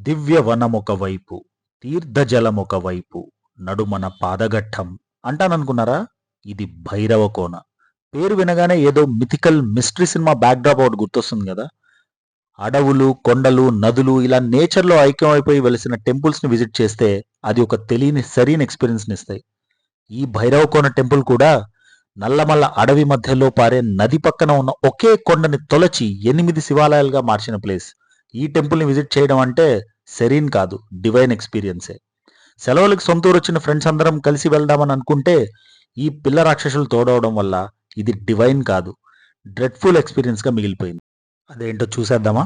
దివ్యవనమొక వైపు, తీర్థజలమొక వైపు, నడుమన పాదగట్టం అంటాననుకున్నారా? ఇది భైరవ కోన. పేరు వినగానే ఏదో మిథికల్ మిస్టరీ సినిమా బ్యాక్‌డ్రాప్ ఒకటి గుర్తొస్తుంది గదా! అడవులు, కొండలు, నదులు ఇలా నేచర్‌లో ఐక్యమైపోయి వెలిసిన టెంపుల్స్‌ని విజిట్ చేస్తే అది ఒక తెలియని సరీన్ ఎక్స్‌పీరియన్స్‌నిస్తాయి. ఈ భైరవ కోన టెంపుల్ కూడా నల్లమల్ల అడవి మధ్యలో పారే నది పక్కన ఉన్న ఒకే కొండని తొలచి 8 శివాలయాలుగా మార్చిన ప్లేస్. ఈ టెంపుల్‌ని విజిట్ చేయడం అంటే సెరీన్ కాదు, డివైన్ ఎక్స్‌పీరియన్సే. సెలవులకి సొంత ఊరొచ్చిన ఫ్రెండ్స్ అందరం కలిసి వెళ్దామని అనుకుంటే, ఈ పిల్ల రాక్షసులు తోడవడం వల్ల ఇది డివైన్ కాదు, డ్రెడ్‌ఫుల్ ఎక్స్‌పీరియన్స్‌గా మిగిలిపోయింది. అదేంటో చూసేద్దామా?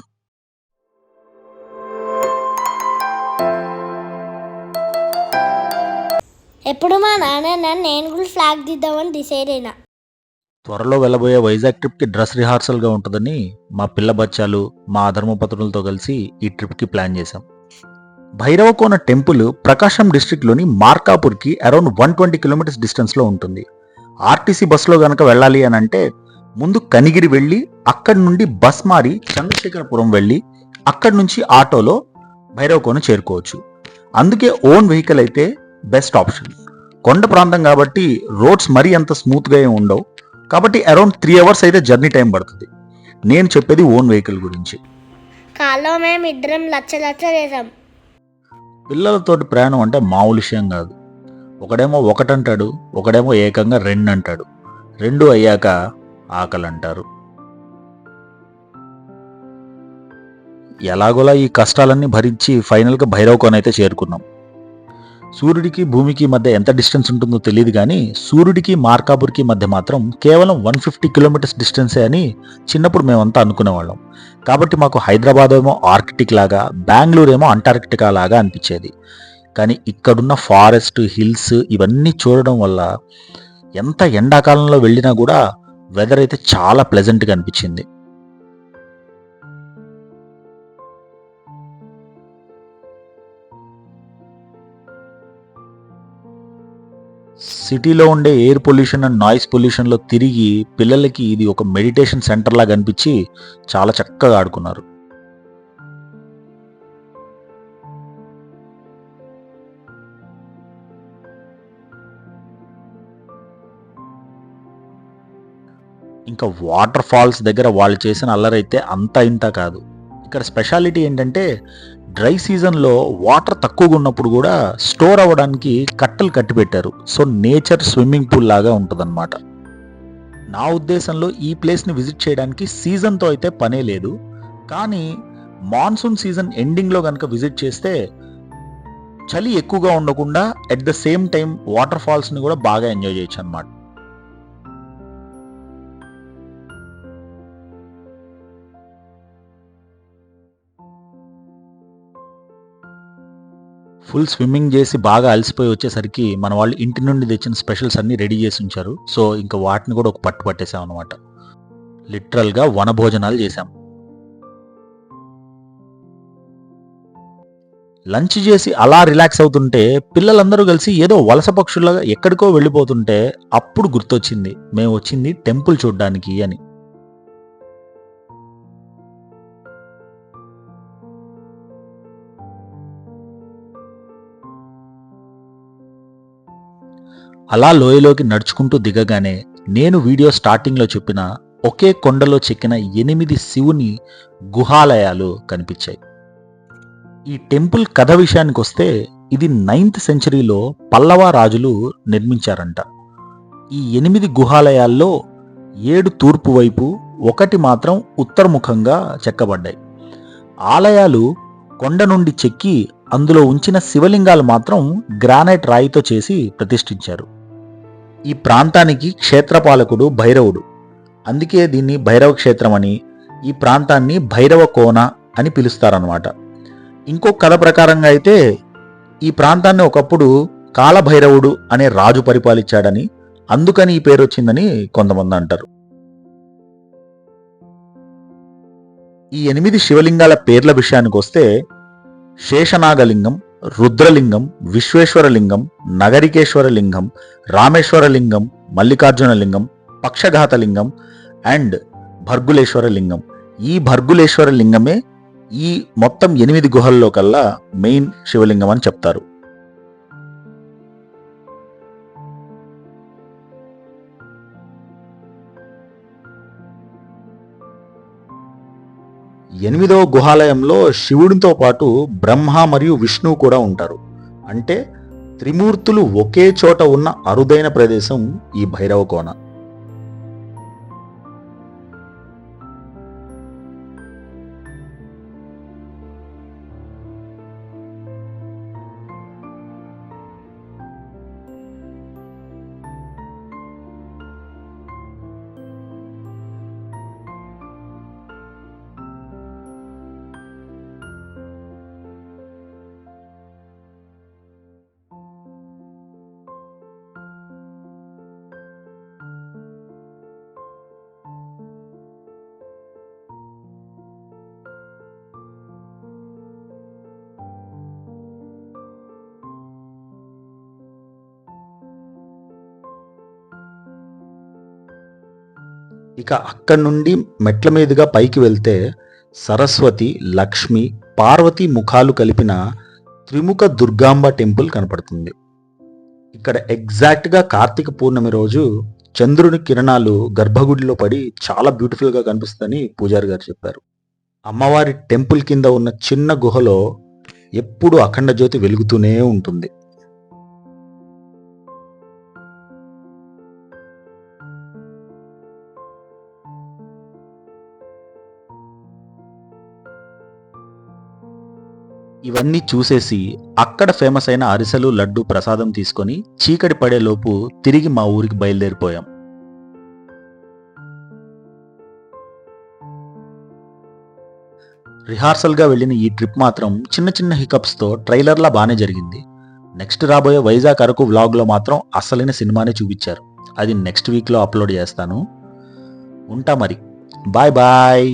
ఎప్పుడు మా నాన్న నేను కూడా ఫ్లాగ్ దిద్దామని డిసైడ్ అయినా. త్వరలో వెళ్ళబోయే వైజాగ్ ట్రిప్‌కి డ్రెస్ రిహార్సల్‌గా ఉంటుందని మా పిల్ల బచ్చాలు, మా అధర్మపత్నులతో కలిసి ఈ ట్రిప్‌కి ప్లాన్ చేశాం. భైరవకోన టెంపుల్ ప్రకాశం డిస్ట్రిక్ట్‌లోని మార్కాపూర్‌కి అరౌండ్ 120 కిలోమీటర్స్ డిస్టెన్స్‌లో ఉంటుంది. ఆర్టీసీ బస్సులో గనక వెళ్ళాలి అని అంటే ముందు కనిగిరి వెళ్ళి అక్కడి నుండి బస్ మారి చంద్రశేఖరపురం వెళ్ళి అక్కడి నుంచి ఆటోలో భైరవకోన చేరుకోవచ్చు. అందుకే ఓన్ వెహికల్ అయితే బెస్ట్ ఆప్షన్. కొండ ప్రాంతం కాబట్టి రోడ్స్ మరీ అంత స్మూత్గా ఏమి ఉండవు. కాబట్టి అరౌండ్ 3 అవర్స్ అయితే జర్నీ టైం పడుతుంది. నేను చెప్పేది ఓన్ వెహికల్ గురించి. కాల్లో మేము ఇద్దరం లచ్చ చేసాం. పిల్లలతోటి ప్రయాణం అంటే మామూలు విషయం కాదు. ఒకడేమో ఒకటంటాడు, ఒకడేమో ఏకంగా 2 అంటాడు. 2 అయ్యాక ఆకలి అంటారు. ఎలాగోలా ఈ కష్టాలన్నీ భరించి ఫైనల్గా భైరవకోన అయితే చేరుకున్నాం. సూర్యుడికి భూమికి మధ్య ఎంత డిస్టెన్స్ ఉంటుందో తెలియదు కానీ సూర్యుడికి మార్కాపూర్కి మధ్య మాత్రం కేవలం 150 కిలోమీటర్స్ డిస్టెన్సే అని చిన్నప్పుడు మేమంతా అనుకునేవాళ్ళం. కాబట్టి మాకు హైదరాబాద్ ఏమో ఆర్కిటిక్ లాగా, బెంగళూరు ఏమో అంటార్కిటికా లాగా అనిపించేది. కానీ ఇక్కడున్న ఫారెస్ట్, హిల్స్ ఇవన్నీ చూడడం వల్ల ఎంత ఎండాకాలంలో వెళ్ళినా కూడా వెదర్ అయితే చాలా ప్లెజెంట్గా అనిపించింది. సిటీలో ఉండే ఎయిర్ పొల్యూషన్ అండ్ నాయిస్ పొల్యూషన్లో తిరిగి పిల్లలకి ఇది ఒక మెడిటేషన్ సెంటర్ లాగా అనిపించి చాలా చక్కగా ఆడుకున్నారు. ఇంకా వాటర్ ఫాల్స్ దగ్గర వాళ్ళు చేసిన అల్లరైతే అంతా ఇంత కాదు. ఇక్కడ స్పెషాలిటీ ఏంటంటే డ్రై సీజన్లో వాటర్ తక్కువగా ఉన్నప్పుడు కూడా స్టోర్ అవ్వడానికి కట్టలు కట్టి పెట్టారు. సో నేచర్ స్విమ్మింగ్ పూల్ లాగా ఉంటుందన్నమాట. నా ఉద్దేశంలో ఈ ప్లేస్ని విజిట్ చేయడానికి సీజన్తో అయితే పనే లేదు. కానీ మాన్సూన్ సీజన్ ఎండింగ్లో కనుక విజిట్ చేస్తే చలి ఎక్కువగా ఉండకుండా at the same time water ఫాల్స్ని కూడా బాగా ఎంజాయ్ చేయొచ్చు అనమాట. ఫుల్ స్విమ్మింగ్ చేసి బాగా అలసిపోయి వచ్చేసరికి మన వాళ్ళు ఇంటి నుండి తెచ్చిన స్పెషల్స్ అన్నీ రెడీ చేసి ఉంచారు. సో ఇంకా వాటిని కూడా ఒక పట్టు పట్టేసాం అనమాట. లిటరల్గా వనభోజనాలు చేశాం. లంచ్ చేసి అలా రిలాక్స్ అవుతుంటే పిల్లలందరూ కలిసి ఏదో వలస పక్షుల్లాగా ఎక్కడికో వెళ్ళిపోతుంటే అప్పుడు గుర్తొచ్చింది మేము వచ్చింది టెంపుల్ చూడ్డానికి అని. అలా లోయలోకి నడుచుకుంటూ దిగగానే నేను వీడియో స్టార్టింగ్లో చెప్పిన ఒకే కొండలో చెక్కిన 8 శివుని గుహాలయాలు కనిపించాయి. ఈ టెంపుల్ కథ విషయానికి వస్తే ఇది 9th సెంచరీలో పల్లవ రాజులు నిర్మించారంట. ఈ 8 గుహాలయాల్లో 7 తూర్పు వైపు, 1 మాత్రం ఉత్తరముఖంగా చెక్కబడ్డాయి. ఆలయాలు కొండ నుండి చెక్కి అందులో ఉంచిన శివలింగాలు మాత్రం గ్రానైట్ రాయితో చేసి ప్రతిష్ఠించారు. ఈ ప్రాంతానికి క్షేత్రపాలకుడు భైరవుడు. అందుకే దీన్ని భైరవ క్షేత్రం అని, ఈ ప్రాంతాన్ని భైరవ కోన అని పిలుస్తారన్నమాట. ఇంకో కథ ప్రకారంగా అయితే ఈ ప్రాంతాన్ని ఒకప్పుడు కాలభైరవుడు అనే రాజు పరిపాలించాడని, అందుకని ఈ పేరు వచ్చిందని కొంతమంది అంటారు. ఈ 8 శివలింగాల పేర్ల విషయానికి వస్తే శేషనాగలింగం, రుద్రలింగం, విశ్వేశ్వరలింగం, నగరికేశ్వరలింగం, రామేశ్వరలింగం, మల్లికార్జునలింగం, పక్షఘాతలింగం అండ్ భర్గులేశ్వరలింగం. ఈ భర్గులేశ్వరలింగమే ఈ మొత్తం 8 గుహల్లో కల్లా మెయిన్ శివలింగం అని చెప్తారు. ఎనిమిదవ గుహాలయంలో శివుడితో పాటు బ్రహ్మ మరియు విష్ణువు కూడా ఉంటారు. అంటే త్రిమూర్తులు ఒకే చోట ఉన్న అరుదైన ప్రదేశం ఈ భైరవ కోన. ఇక అక్కడి నుండి మెట్ల మీదుగా పైకి వెళ్తే సరస్వతి, లక్ష్మి, పార్వతి ముఖాలు కలిపిన త్రిముఖ దుర్గాంబ టెంపుల్ కనపడుతుంది. ఇక్కడ ఎగ్జాక్ట్గా కార్తీక పూర్ణమి రోజు చంద్రుని కిరణాలు గర్భగుడిలో పడి చాలా బ్యూటిఫుల్గా కనిపిస్తుందని పూజారి గారు చెప్పారు. అమ్మవారి టెంపుల్ కింద ఉన్న చిన్న గుహలో ఎప్పుడూ అఖండ జ్యోతి వెలుగుతూనే ఉంటుంది. ఇవన్నీ చూసేసి అక్కడ ఫేమస్ అయిన అరిసెలు, లడ్డు ప్రసాదం తీసుకొని చీకటి పడేలోపు తిరిగి మా ఊరికి బయలుదేరిపోయాం. రిహార్సల్గా వెళ్ళిన ఈ ట్రిప్ మాత్రం చిన్న చిన్న హికప్స్తో ట్రైలర్లా బాగానే జరిగింది. నెక్స్ట్ రాబోయే వైజాగ్ అరకు వ్లాగ్లో మాత్రం అసలైన సినిమానే చూపించారు. అది నెక్స్ట్ వీక్లో అప్లోడ్ చేస్తాను. ఉంటా మరి. Bye bye.